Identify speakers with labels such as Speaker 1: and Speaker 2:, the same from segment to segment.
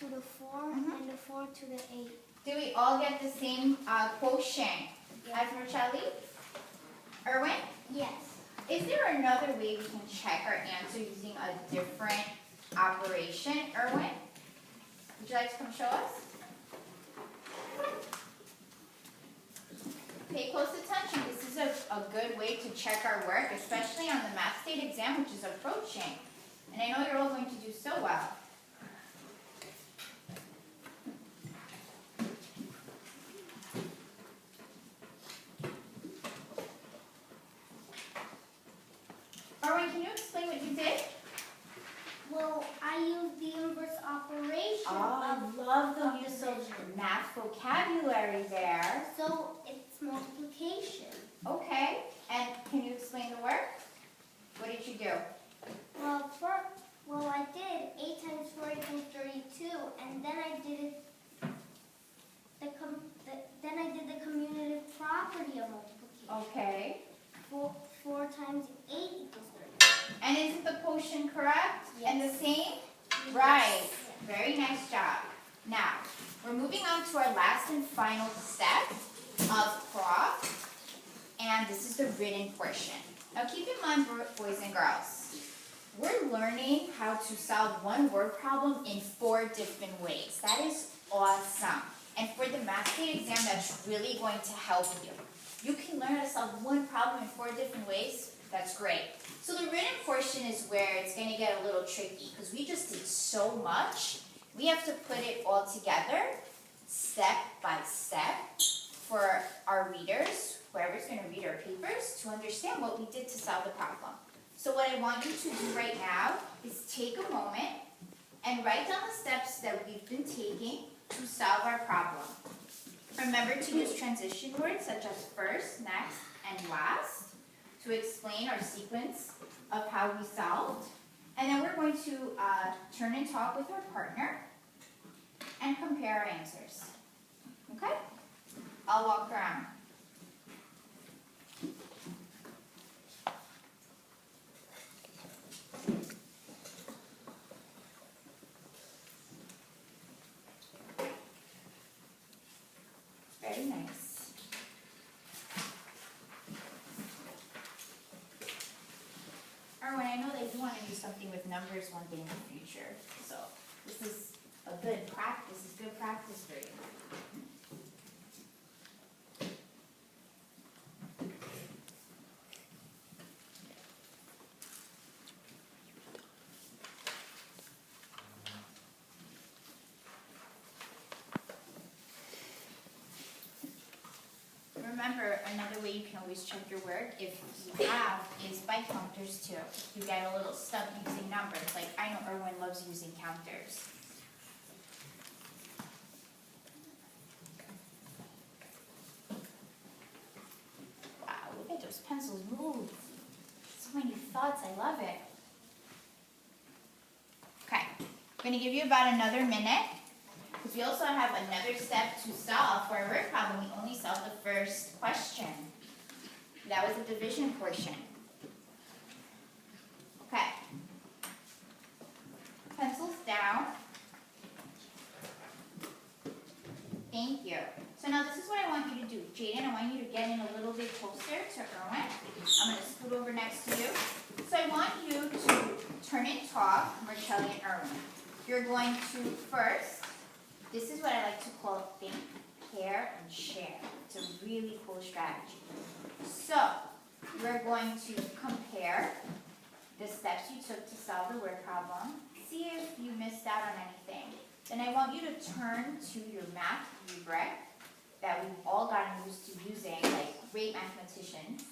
Speaker 1: to the 4 and the 4 to the 8.
Speaker 2: Do we all get the same quotient as Rochelle? Erwin?
Speaker 1: Yes.
Speaker 2: Is there another way we can check our answer using a different operation? Erwin, would you like to come show us? Pay close attention. This is a good way to check our work, especially on the math state exam, which is approaching. And I know you're all going to do so well. Erwin, can you explain what you did?
Speaker 1: Well, I used the inverse operation.
Speaker 2: Oh, I love the use of math vocabulary there.
Speaker 1: So it's multiplication.
Speaker 2: Okay, and can you explain the work? What did you do?
Speaker 1: Well, I did 8 times 4 equals 32, and then I did the commutative property of multiplication.
Speaker 2: Okay.
Speaker 1: 4 times 8 equals 32.
Speaker 2: And isn't the quotient correct?
Speaker 1: Yes.
Speaker 2: And the same?
Speaker 1: Yes.
Speaker 2: Right. Very nice job. Now, we're moving on to our last and final step of prof. And this is the written portion. Now keep in mind, boys and girls, we're learning how to solve one word problem in 4 different ways. That is awesome. And for the math state exam, that's really going to help you. You can learn how to solve one problem in 4 different ways. That's great. So the written portion is where it's going to get a little tricky because we just did so much. We have to put it all together, step by step, for our readers, whoever's going to read our papers, to understand what we did to solve the problem. So what I want you to do right now is take a moment and write down the steps that we've been taking to solve our problem. Remember to use transition words such as first, next, and last to explain our sequence of how we solved. And then we're going to turn and talk with our partner and compare our answers. Okay? I'll walk around. Very nice. Erwin, I know that you want to do something with numbers one day in the future, so this is a good practice. It's good practice for you. Remember, another way you can always check your work, if you have, is by counters too. You get a little stuck using numbers. Like, I know Erwin loves using counters. Wow, look at those pencils move. So many thoughts, I love it. Okay, I'm going to give you about another minute. Because we also have another step to solve. For our word problem, we only solved the first question. That was the division portion. Okay. Pencils down. Thank you. So now this is what I want you to do. Jaden, I want you to get in a little bit closer to Erwin. I'm going to scoot over next to you. So I want you to turn and talk, Marcelli and Erwin. You're going to first, this is what I like to call think, care, and share. It's a really cool strategy. So, we're going to compare the steps you took to solve the word problem. See if you missed out on anything. Then I want you to turn to your math rubric that we've all gotten used to using, like great mathematicians.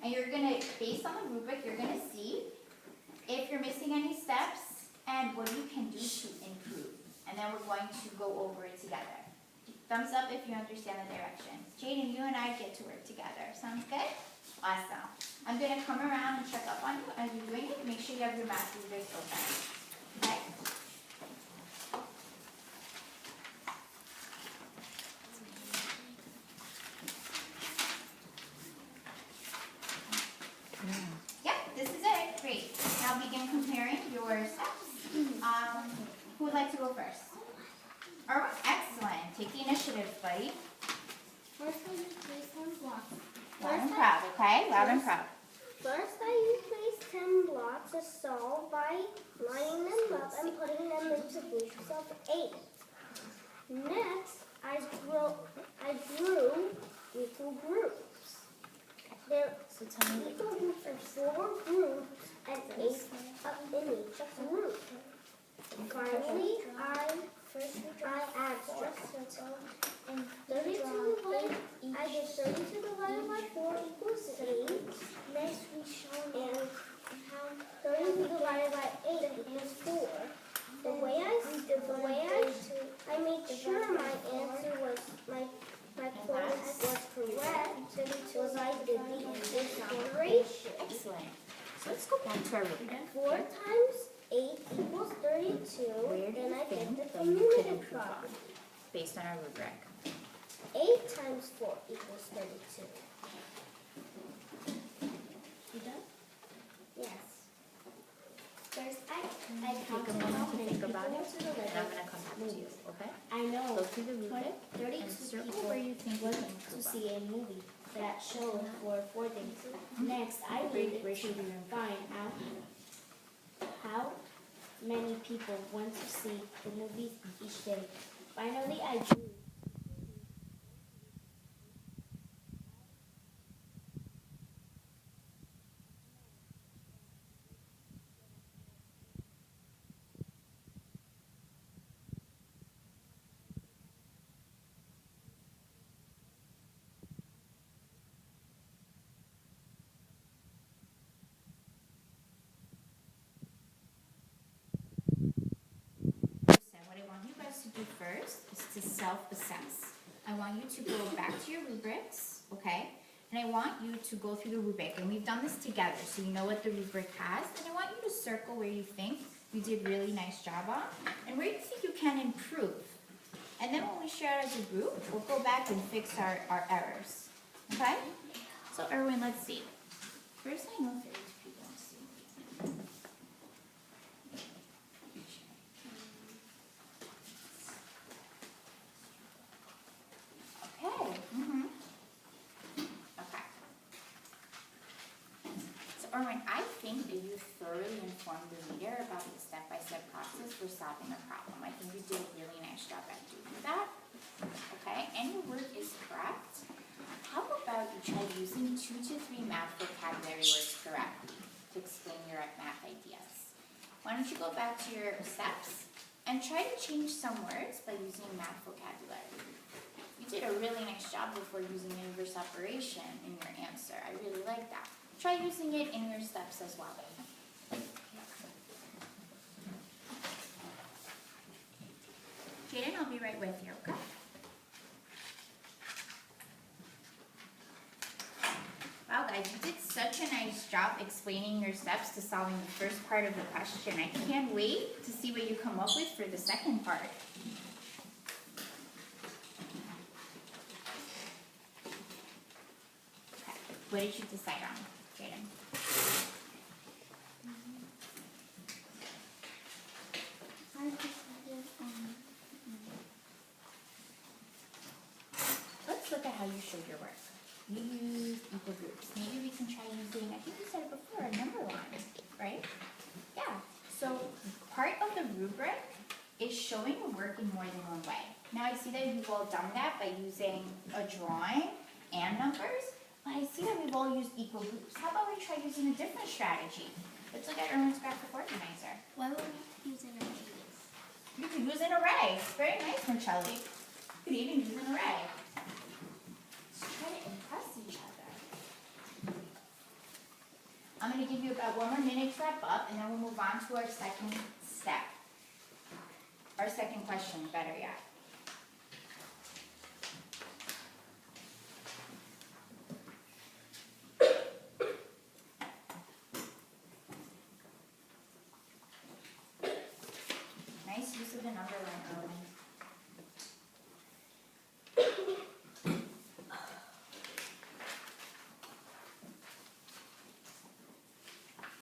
Speaker 2: And you're going to, based on the rubric, you're going to see if you're missing any steps and what you can do to improve. And then we're going to go over it together. Thumbs up if you understand the directions. Jaden, you and I get to work together. Sounds good? Awesome. I'm going to come around and check up on you as you're doing it. Make sure you have your math rubric open. Okay? Yep, this is it. Great. Now begin comparing your steps. Who would like to go first? Erwin, excellent. Take the initiative, buddy.
Speaker 1: First, I use place 10 blocks.
Speaker 2: Loud and proud, okay? Loud and proud.
Speaker 1: First, I use place 10 blocks to solve by lining them up and putting them into groups of 8. Next, I grew equal groups.
Speaker 2: So tell me
Speaker 1: Equal groups are 4 groups and 8 in each group. Finally, I add stress. 32 divided by 4 equals 8. Next, we show and how 32 divided by 8 equals 4. The way I made sure my answer was my course was correct was I did the English operation.
Speaker 2: excellent. So let's go back to our rubric.
Speaker 1: 4 times 8 equals 32.
Speaker 2: Where do
Speaker 1: Then
Speaker 2: you
Speaker 1: I get
Speaker 2: think
Speaker 1: the
Speaker 2: that you could
Speaker 1: commutative
Speaker 2: improve on
Speaker 1: property.
Speaker 2: based on our rubric?
Speaker 1: 8 times 4 equals 32. You done? Yes. First, I
Speaker 2: Take a moment to think about it, and I'm going to come back to you, okay?
Speaker 1: I know.
Speaker 2: Go through the rubric
Speaker 1: 32
Speaker 2: and circle
Speaker 1: people
Speaker 2: where you think you
Speaker 1: went
Speaker 2: can
Speaker 1: to
Speaker 2: improve on.
Speaker 1: see a movie that showed four things. Next, I needed to find out how many people went to see the movies each day. Finally, I drew.
Speaker 2: What I want you guys to do first is to self-assess. I want you to go back to your rubrics, okay? And I want you to go through the rubric. And we've done this together, so you know what the rubric has. And I want you to circle where you think you did a really nice job on, and where you think you can improve. And then when we share it as a group, we'll go back and fix our errors, okay? So Erwin, let's see. First, I know 32 people want to see. Okay. Okay. So, Erwin, I think that you thoroughly informed the reader about the step-by-step process for solving a problem. I think you did a really nice job at doing that. Okay, and your work is correct. How about you try using 2 to 3 math vocabulary words correctly to explain your math ideas? Why don't you go back to your steps and try to change some words by using math vocabulary. You did a really nice job before using inverse operation in your answer. I really like that. Try using it in your steps as well. Jaden, I'll be right with you, okay? Wow, guys, you did such a nice job explaining your steps to solving the first part of the question. I can't wait to see what you come up with for the second part. Okay, what did you decide on, Jaden?
Speaker 1: I decided on.
Speaker 2: Let's look at how you showed your work. You used equal groups. Maybe we can try using, I think you said it before, a number line, right? Yeah. So part of the rubric is showing the work in more than one way. Now I see that you've all done that by using a drawing and numbers, but I see that we've all used equal groups. How about we try using a different strategy? Let's look at Erwin's graphic organizer.
Speaker 1: Why would we use an array?
Speaker 2: You could use an array. Very nice, Marcelli. You could even use an array. Let's try to impress each other. I'm going to give you about 1 more minute to wrap up, and then we'll move on to our second step. Our second question, better yet. Nice use of the number line, Erwin.